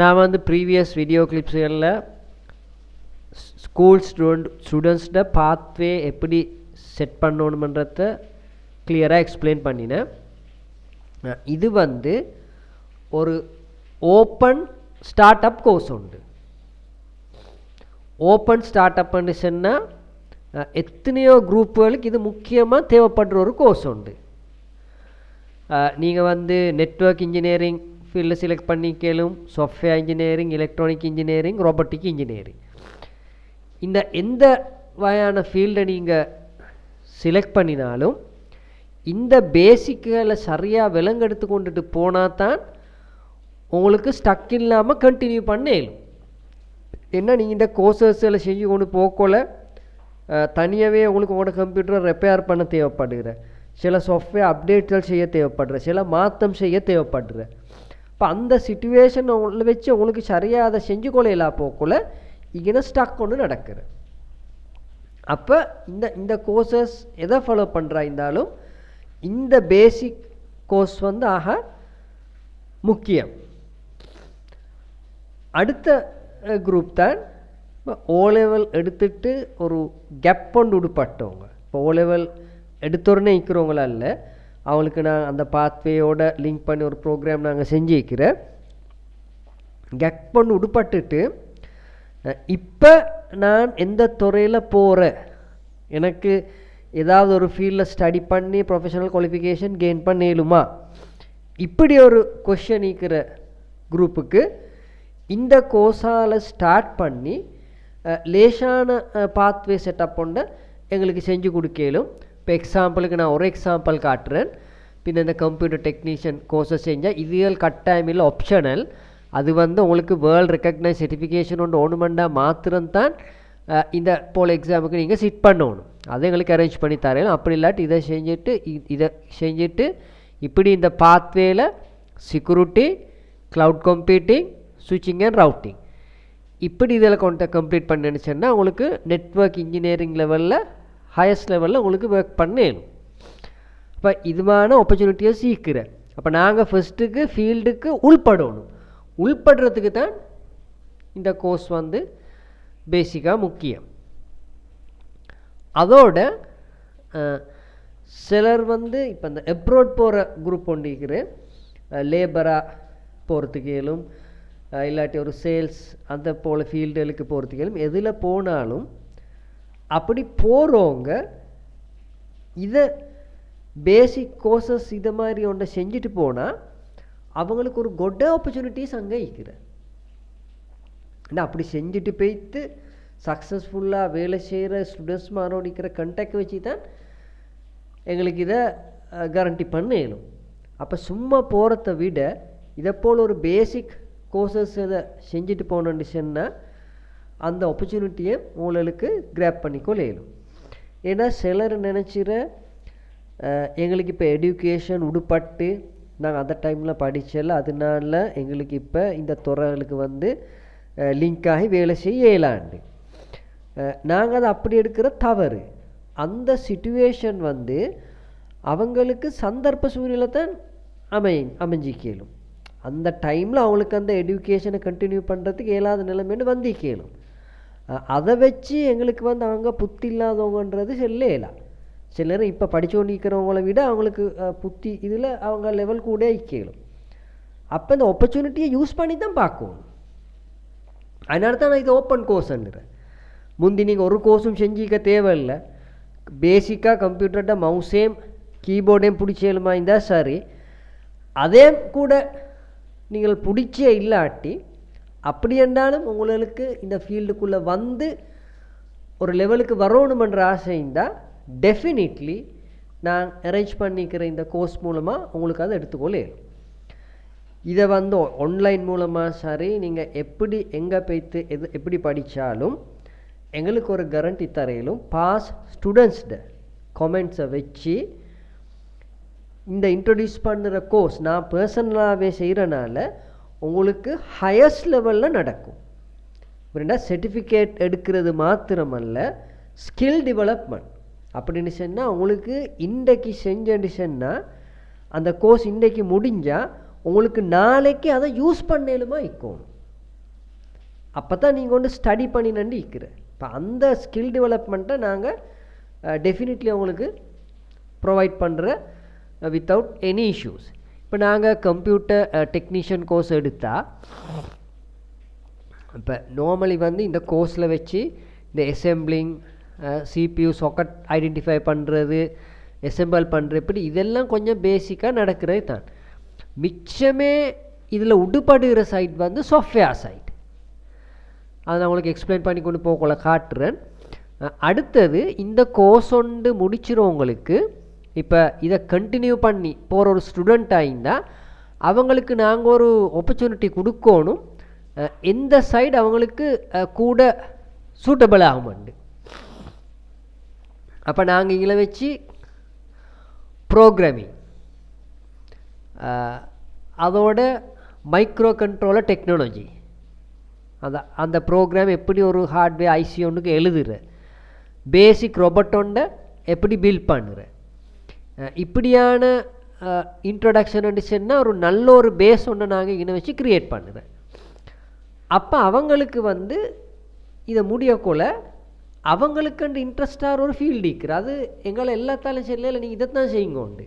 நான் வந்து previous video கிளிப்ஸுகளில் school ஸ்டூடெண்ட்ஸ்ட pathway எப்படி செட் பண்ணணுமன்றத கிளியராக எக்ஸ்பிளைன் பண்ணினேன். இது வந்து ஒரு ஓப்பன் ஸ்டார்ட் அப் கோர்ஸ் உண்டு. ஓப்பன் ஸ்டார்ட் அப்னு சொன்னால் எத்தனையோ குரூப்புகளுக்கு இது முக்கியமாக தேவைப்படுற ஒரு கோர்ஸ் உண்டு. நீங்கள் வந்து நெட்வொர்க் இன்ஜினியரிங் ஃபீல்டில் செலக்ட் பண்ணிக்கலும், software engineering, electronic engineering, robotic engineering, இந்த எந்த வகையான ஃபீல்டை நீங்கள் செலக்ட் பண்ணினாலும் இந்த பேசிக்குகளை சரியாக விலங்கெடுத்து கொண்டுட்டு போனால் தான் உங்களுக்கு ஸ்டக் இல்லாமல் கண்டினியூ பண்ணேலும். என்ன நீங்கள் இந்த கோர்சஸில் செஞ்சு கொண்டு போக்கல தனியாகவே உங்களுக்கு உங்களோட கம்ப்யூட்டரை ரிப்பேர் பண்ண தேவைப்படுகிற, சில சாஃப்ட்வேர் அப்டேட்கள் செய்ய தேவைப்படுற, சில மாற்றம் செய்ய தேவைப்படுற. இப்போ அந்த சிச்சுவேஷன் வச்சு உங்களுக்கு சரியாக அதை செஞ்சு கொள்ளையிலா போக்குள்ள இங்கே ஸ்டக் ஒன்று நடக்கிற. அப்போ இந்த கோர்சஸ் எதை ஃபாலோ பண்ணுறா இருந்தாலும் இந்த பேசிக் கோர்ஸ் வந்து ஆக முக்கியம். அடுத்த குரூப் தான் ஓ லெவல் எடுத்துட்டு ஒரு கேப் ஒன்று உடுப்பட்டவங்க. இப்போ ஓ லெவல் எடுத்தோடனே இருக்கிறவங்களா இல்லை, அவங்களுக்கு நான் அந்த பாத்வேயோட லிங்க் பண்ணி ஒரு ப்ரோக்ராம் நாங்கள் செஞ்சு வைக்கிறேன். கேப் ஒன்று உடுப்பட்டுட்டு இப்போ நான் எந்த துறையில் போகிறேன், எனக்கு ஏதாவது ஒரு ஃபீல்டில் ஸ்டடி பண்ணி ப்ரொஃபஷனல் குவாலிஃபிகேஷன் கெயின் பண்ணிடுமா, இப்படி ஒரு கொஷன் இருக்கிற குரூப்புக்கு இந்த கோர்ஸால் ஸ்டார்ட் பண்ணி லேசான பாத்வே செட்டப் கொண்ட எங்களுக்கு செஞ்சு கொடுக்கலும். இப்போ எக்ஸாம்பிளுக்கு நான் ஒரு எக்ஸாம்பிள் காட்டுறேன். பின்ன இந்த கம்ப்யூட்டர் டெக்னீஷியன் கோர்ஸை செஞ்சால் இதுகள் கட்டாயமில்லை, ஆப்ஷனல். அது வந்து உங்களுக்கு வேர்ல்டு ரெக்கக்னைஸ் சர்டிஃபிகேஷன் ஒன்று ஒன்றுமெண்டாக மாத்திரம்தான் இந்த போல் எக்ஸாமுக்கு நீங்கள் சிட் பண்ணணும். அதை எங்களுக்கு அரேஞ்ச் பண்ணி தரலாம். அப்படி இல்லாட்டி இதை செஞ்சுட்டு இப்படி இந்த பாத்வேல செக்யூரிட்டி, க்ளவுட் கம்ப்யூட்டிங், ஸ்விட்சிங் அண்ட் ரவுட்டிங் இப்படி இதில் கொண்டு கம்ப்ளீட் பண்ணின்னு சொன்னால் உங்களுக்கு நெட்வொர்க் இன்ஜினியரிங் லெவலில் ஹையஸ்ட் லெவலில் உங்களுக்கு ஒர்க் பண்ணணும். இப்போ இதுமான ஆப்பர்ச்சுனிட்டியை சீக்கிறேன். அப்போ நாங்கள் ஃபஸ்ட்டுக்கு ஃபீல்டுக்கு உள்படணும். உள்படுறதுக்கு தான் இந்த கோர்ஸ் வந்து பேசிக்காக முக்கியம். அதோட சிலர் வந்து இப்போ இந்த அப்ரோட் போகிற குரூப் ஒன்றிக்கிற லேபராக போகிறதுக்கேலும் இல்லாட்டி ஒரு சேல்ஸ் அந்த போல் ஃபீல்டுகளுக்கு போகிறதுக்கேலும் எதில் போனாலும் அப்படி போகிறவங்க இதை பேசிக் கோர்சஸ் இதை மாதிரி ஒன்றை செஞ்சுட்டு போனால் அவங்களுக்கு ஒரு குட் ஆப்பர்ச்சுனிட்டிஸ் அங்கே இருக்கிற. ஏன்னா அப்படி செஞ்சுட்டு போய்த்து சக்ஸஸ்ஃபுல்லாக வேலை செய்கிற ஸ்டூடெண்ட்ஸ் மாரோட இருக்கிற கண்டக்ட் வச்சு தான் எங்களுக்கு இதை கேரண்டி பண்ணணும். அப்போ சும்மா போகிறத விட இதை போல் ஒரு பேசிக் கோர்சஸ் இதை செஞ்சுட்டு போனோன்னு சொன்னால் அந்த ஆப்பர்ச்சுனிட்டியை உங்களுக்கு கிராப் பண்ணிக்கொள்ளும். ஏன்னா சிலர் நினச்சிற எங்களுக்கு இப்போ எடுக்கேஷன் உடுப்பட்டு நாங்கள் அந்த டைமில் படித்தல, அதனால எங்களுக்கு இப்போ இந்த துறைகளுக்கு வந்து லிங்க் ஆகி வேலை செய்ய இயலாண்டு. நாங்கள் அதை அப்படி எடுக்கிற தவறு. அந்த சிச்சுவேஷன் வந்து அவங்களுக்கு சந்தர்ப்ப சூழ்நிலை தான் அமைஞ்சிக்கலும். அந்த டைமில் அவங்களுக்கு அந்த எடுக்கேஷனை கண்டினியூ பண்ணுறதுக்கு இயலாத நிலைமைன்னு வந்திக்கலும். அதை வச்சு எங்களுக்கு வந்து அவங்க புத்தி இல்லாதவங்கன்றது சொல்லலாம். சிலர் இப்போ படித்து கொண்டு இருக்கிறவங்கள விட அவங்களுக்கு புத்தி இதில் அவங்க லெவல் கூட இக்கலும். அப்போ இந்த ஆப்பர்ச்சுனிட்டியை யூஸ் பண்ணி தான் பார்க்கணும். அதனால தான் நான் இது ஓப்பன் கோர்ஸ்ன்றேன். முந்தி நீங்கள் ஒரு கோர்ஸும் செஞ்சிக்க தேவையில்லை. பேசிக்காக கம்ப்யூட்டர்கிட்ட மவுஸையும் கீபோர்டையும் பிடிச்சேலுமா இருந்தால் சரி. அதே கூட நீங்கள் பிடிச்சே இல்லாட்டி அப்படி என்றாலும் உங்களுக்கு இந்த ஃபீல்டுக்குள்ளே வந்து ஒரு லெவலுக்கு வரணுமென்ற ஆசை இருந்தால் டெஃபினெட்லி நான் அரேஞ்ச் பண்ணிக்கிற இந்த கோர்ஸ் மூலமாக உங்களுக்கு அதை எடுத்துக்கொள்ளேன். இதை வந்து ஆன்லைன் மூலமாக சரி, நீங்கள் எப்படி எங்கே போய்த்து எப்படி படித்தாலும் எங்களுக்கு ஒரு கேரண்டி தரையிலும் பாஸ் ஸ்டூடெண்ட்ஸ்ட கமெண்ட்ஸை வச்சு இந்த இன்ட்ரடியூஸ் பண்ணுற கோர்ஸ் நான் பர்சனலாகவே செய்கிறனால உங்களுக்கு ஹையஸ்ட் லெவலில் நடக்கும். அப்படின்னா சர்டிஃபிகேட் எடுக்கிறது மாத்திரமல்ல, ஸ்கில் டெவலப்மெண்ட் அப்படின்னு சொன்னால் உங்களுக்கு இன்றைக்கு செஞ்சேன்னு சொன்னால் அந்த கோர்ஸ் இன்றைக்கு முடிஞ்சால் உங்களுக்கு நாளைக்கு அதை யூஸ் பண்ணலுமா இருக்கணும். அப்போ தான் நீங்கள் வந்து ஸ்டடி பண்ணி நண்டு இருக்கிறேன். இப்போ அந்த ஸ்கில் டெவலப்மெண்ட்டை நாங்கள் டெஃபினெட்லி உங்களுக்கு ப்ரொவைட் பண்ணுற வித்தவுட் எனி இஷ்யூஸ். இப்போ நாங்கள் கம்ப்யூட்டர் டெக்னீஷியன் கோர்ஸ் எடுத்தால் இப்போ நார்மலி வந்து இந்த கோர்ஸில் வச்சு இந்த எசெம்பிளிங், CPU சாக்கெட் ஐடென்டிஃபை பண்ணுறது, எசெம்பிள் பண்ணுறது, இப்படி இதெல்லாம் கொஞ்சம் பேசிக்காக நடக்கிறது தான். மிச்சமே இதில் உடுபடுகிற சைட் வந்து சாஃப்ட்வேர் சைட். அதை நான் உங்களுக்கு எக்ஸ்பிளைன் பண்ணி கொண்டு போகல காட்டுறேன். அடுத்தது இந்த கோர்ஸ் ஒன்று முடிச்சிருவங்களுக்கு இப்போ இதை கண்டினியூ பண்ணி போகிற ஒரு ஸ்டூடெண்ட்டாக இருந்தால் அவங்களுக்கு நாங்கள் ஒரு ஆப்பர்ச்சுனிட்டி கொடுக்கணும், எந்த சைடு அவங்களுக்கு கூட சூட்டபிள் ஆகும்ண்டு. அப்போ நாங்கள் இதில் வச்சு ப்ரோக்ராமிங், அதோட மைக்ரோ கண்ட்ரோலர் டெக்னாலஜி, அந்த ப்ரோக்ராம் எப்படி ஒரு ஹார்ட்வேர் ஐசி ஒன்றுக்கு எழுதுகிற, பேசிக் ரொபோட்டோண்ட எப்படி பில்ட் பண்ணுற, இப்படியான இன்ட்ரொடக்ஷன் சொன்னால் ஒரு நல்ல ஒரு பேஸ் ஒன்று நாங்கள் இங்கே வச்சு க்ரியேட் பண்ணுறேன். அப்போ அவங்களுக்கு வந்து இதை முடியக்குள்ள அவங்களுக்குண்டு இன்ட்ரெஸ்டாக ஒரு ஃபீல்டு இருக்கிற, அது எங்களை எல்லாத்தாலும் சரியில்லை நீங்கள் இதை தான் செய்யுங்க உண்டு.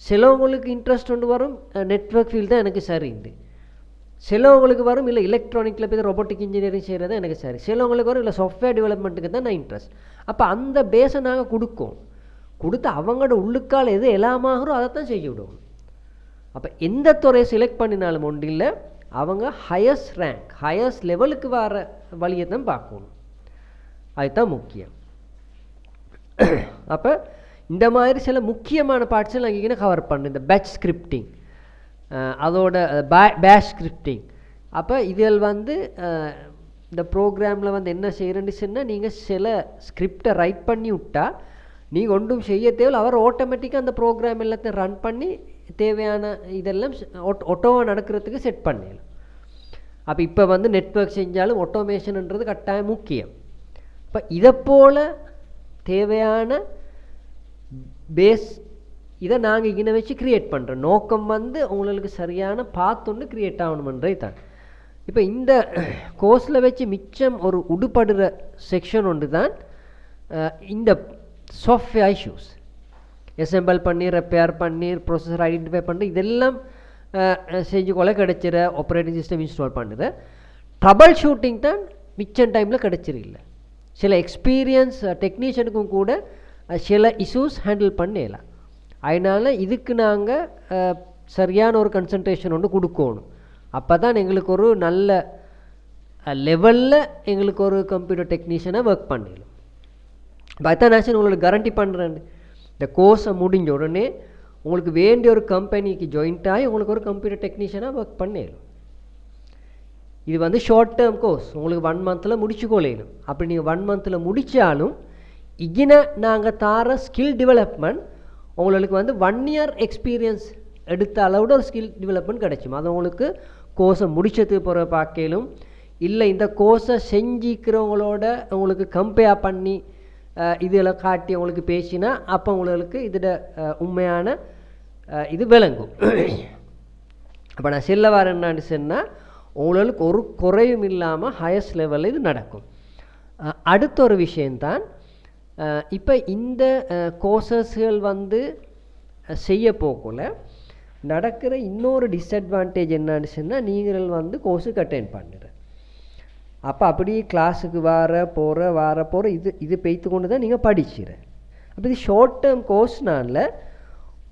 சிலவங்களுக்கு இன்ட்ரெஸ்ட் ஒன்று வரும் நெட்வொர்க் ஃபீல்டு தான் எனக்கு சரிண்டு, சிலவங்களுக்கு வரும் இல்லை எலக்ட்ரானிக்கில் போய் ரொபோட்டிக் இன்ஜினியரிங் செய்கிறது தான் எனக்கு சரி, சிலவங்களுக்கு வரும் இல்லை சாஃப்ட்வேர் டெவலப்மெண்ட்டுக்கு தான் நான் இன்ட்ரெஸ்ட். அப்போ அந்த பேஸை நாங்கள் கொடுத்து அவங்களோட உள்ளுக்கால் எது எல்லாமாகறோ அதை தான் செய்ய விடுவோம். அப்போ எந்த துறையை செலக்ட் பண்ணினாலும் ஒன்று இல்லை, அவங்க ஹையஸ்ட் ரேங்க் ஹையஸ்ட் லெவலுக்கு வர வழியை தான் பார்க்கணும், அதுதான் முக்கியம். அப்போ இந்த மாதிரி சில முக்கியமான பார்ட்ஸை நாங்கள் இங்கே கவர் பண்ணு, இந்த பேட்ச் ஸ்கிரிப்டிங், அதோட பேஷ் ஸ்கிரிப்டிங். அப்போ இதில் வந்து இந்த ப்ரோக்ராமில் வந்து என்ன செய்கிறேன்னு சொன்னால் நீங்கள் சில ஸ்கிரிப்டை ரைட் பண்ணி விட்டால் நீங்கள் ஒன்றும் செய்ய தேவையில்லை, அவர் ஆட்டோமேட்டிக்காக அந்த ப்ரோக்ராம் எல்லாத்தையும் ரன் பண்ணி தேவையான இதெல்லாம் ஒட்டோவாக நடக்கிறதுக்கு செட் பண்ணிடலாம். அப்போ இப்போ வந்து நெட்வொர்க் செஞ்சாலும் ஆட்டோமேஷன்ன்றது கட்டாயம் முக்கியம். இப்போ இதை போல் தேவையான பேஸ் இதை நாங்கள் இங்கே வச்சு க்ரியேட் பண்ணுறோம். நோக்கம் வந்து உங்களுக்கு சரியான பாத் ஒன்று க்ரியேட் ஆகணுமன்றே தான். இப்போ இந்த கோர்ஸில் வச்சு மிச்சம் ஒரு உடுபடுற செக்ஷன் ஒன்று தான் இந்த சாஃப்ட்வேர் இஷ்யூஸ், எசெம்பிள் பண்ணி ரெப்பேர் பண்ணி ப்ரொசஸர் ஐடென்டிஃபை பண்ணி இதெல்லாம் செஞ்சு கொள்ள கிடைச்சிட ஆப்ரேட்டிங் சிஸ்டம் இன்ஸ்டால் பண்ணுற ட்ரபிள் ஷூட்டிங் தான் மிச்சம் டைமில் கிடைச்சிருக்கல. சில எக்ஸ்பீரியன்ஸ் டெக்னீஷியனுக்கும் கூட சில இஷ்யூஸ் ஹேண்டில் பண்ணலாம். அதனால் இதுக்கு நாங்கள் சரியான ஒரு கன்சன்ட்ரேஷன் ஒன்று கொடுக்கணும். அப்போ தான் எங்களுக்கு ஒரு நல்ல லெவலில் எங்களுக்கு ஒரு கம்ப்யூட்டர் டெக்னீஷியனாக ஒர்க் பண்ணிடலாம். பைத்தானாஷன் உங்களுக்கு கேரண்டி பண்ணுறேன், இந்த கோர்ஸை முடிஞ்ச உடனே உங்களுக்கு வேண்டிய ஒரு கம்பெனிக்கு ஜாயின்ட் ஆகி உங்களுக்கு ஒரு கம்ப்யூட்டர் டெக்னீஷியனாக ஒர்க் பண்ணிடலாம். இது வந்து ஷார்ட் டேர்ம் கோர்ஸ், உங்களுக்கு 1 மந்தில் முடிச்சு கொள்ளணும். அப்படி நீங்கள் 1 மந்தில் முடித்தாலும் இங்கே நாங்கள் தார ஸ்கில் டெவலப்மெண்ட் உங்களுக்கு வந்து 1 இயர் எக்ஸ்பீரியன்ஸ் எடுத்த அளவோட ஒரு ஸ்கில் டெவலப்மெண்ட் கிடைக்கும். அது உங்களுக்கு கோர்ஸை முடிச்சதுக்கு போகிற பார்க்கலும் இல்லை இந்த கோர்ஸை செஞ்சிக்கிறவங்களோட உங்களுக்கு கம்பேர் பண்ணி இதில் காட்டி உங்களுக்கு பேசினா அப்போ உங்களுக்கு இதோட உண்மையான இது விளங்கும். அப்போ நான் செல்ல வர என்னான்னு சொன்னால் உங்களுக்கு ஒரு குறையும் இல்லாமல் ஹையஸ்ட் லெவலில் இது நடக்கும். அடுத்த ஒரு விஷயந்தான் இப்போ இந்த கோர்சஸ்கள் வந்து செய்ய போகல நடக்கிற இன்னொரு டிஸ்அட்வான்டேஜ் என்னன்னு சொன்னால் நீங்கள் வந்து கோர்ஸுக்கு அட்டெண்ட் பண்ணுற அப்போ அப்படியே கிளாஸுக்கு வர போகிற இது பெய்த்து கொண்டு தான் நீங்கள் படிச்சிட. அப்போ இது ஷார்ட் டேர்ம் கோர்ஸ்னால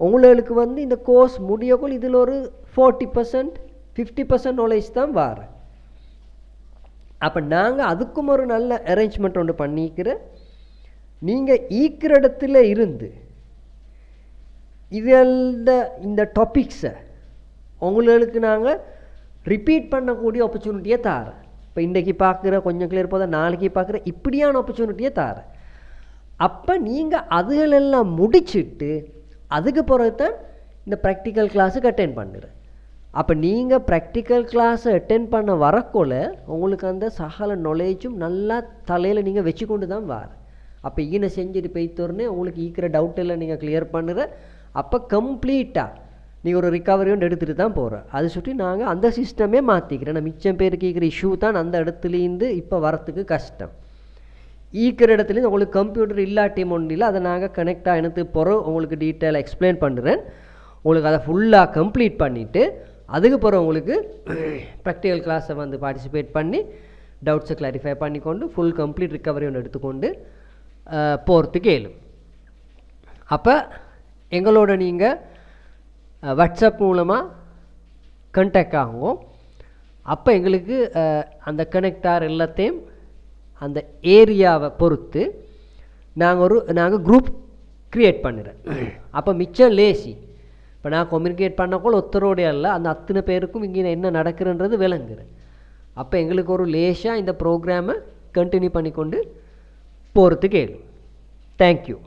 உங்களுக்கு வந்து இந்த கோர்ஸ் முடியக்குள் இதில் ஒரு 40% 50% நாலேஜ் தான் வர. அப்போ நாங்கள் அதுக்கும் ஒரு நல்ல அரேஞ்ச்மெண்ட் ஒன்று பண்ணிக்கிற, நீங்கள் ஈக்கிற இடத்துல இருந்து இதில் இந்த டாபிக்ஸை உங்களுக்கு நாங்கள் ரிப்பீட் பண்ணக்கூடிய ஆப்பர்ச்சுனிட்டியை தாரேன். இப்போ இன்றைக்கி பார்க்குற கொஞ்சம் கிளியர் போதா நாளைக்கு பார்க்குற இப்படியான ஆப்பர்ச்சுனிட்டியை தாரேன். அப்போ நீங்கள் அதுகளெல்லாம் முடிச்சுட்டு அதுக்கு பிறகு தான் இந்த ப்ராக்டிக்கல் கிளாஸுக்கு அட்டெண்ட் பண்ணுறேன். அப்போ நீங்கள் ப்ராக்டிக்கல் கிளாஸை அட்டெண்ட் பண்ண வரக்குள்ள உங்களுக்கு அந்த சகல நாலேஜும் நல்லா தலையில் நீங்கள் வச்சு கொண்டு தான் வர. அப்போ ஈனை செஞ்சுட்டு போய்த்தோடனே உங்களுக்கு ஈக்கிற டவுட்டெல்லாம் நீங்கள் கிளியர் பண்ணுற. அப்போ கம்ப்ளீட்டாக நீங்கள் ஒரு ரிகவரி ஒன்று எடுத்துகிட்டு தான் போகிறோம். அதை சுற்றி நாங்கள் அந்த சிஸ்டமே மாற்றிக்கிறேன். நான் மிச்சம் பேர் கேட்குற இஷ்யூ தான் அந்த இடத்துலேருந்து இப்போ வரத்துக்கு கஷ்டம். ஈக்கிற இடத்துலேருந்து உங்களுக்கு கம்ப்யூட்டர் இல்லாட்டி ஒன்றில் அதை நாங்கள் கனெக்டாக எனக்கு பிறகு உங்களுக்கு டீட்டெயிலாக எக்ஸ்பிளைன் பண்ணுறேன். உங்களுக்கு அதை ஃபுல்லாக கம்ப்ளீட் பண்ணிவிட்டு அதுக்கு பிறகு உங்களுக்கு ப்ராக்டிக்கல் கிளாஸை வந்து பார்ட்டிசிபேட் பண்ணி டவுட்ஸை கிளாரிஃபை பண்ணிக்கொண்டு ஃபுல் கம்ப்ளீட் ரிகவரி ஒன்று எடுத்துக்கொண்டு போகிறதுக்கு இயலும். அப்போ எங்களோட நீங்கள் வாட்ஸ்அப் மூலமாக கண்டெக்ட் ஆகும். அப்போ எங்களுக்கு அந்த கனெக்டார் எல்லாத்தையும் அந்த ஏரியாவை பொறுத்து நாங்கள் குரூப் க்ரியேட் பண்ணுறேன். அப்போ மிச்சம் லேசி. இப்போ நான் கம்யூனிகேட் பண்ணக்கூட ஒருத்தரோடைய இல்லை, அந்த அத்தனை பேருக்கும் இங்கே என்ன நடக்குதுன்றது விளங்குறேன். அப்போ எங்களுக்கு ஒரு லேசாக இந்த ப்ரோக்ராமை கண்டினியூ பண்ணிக்கொண்டு போகிறதுக்கு இயலும். தேங்க்யூ.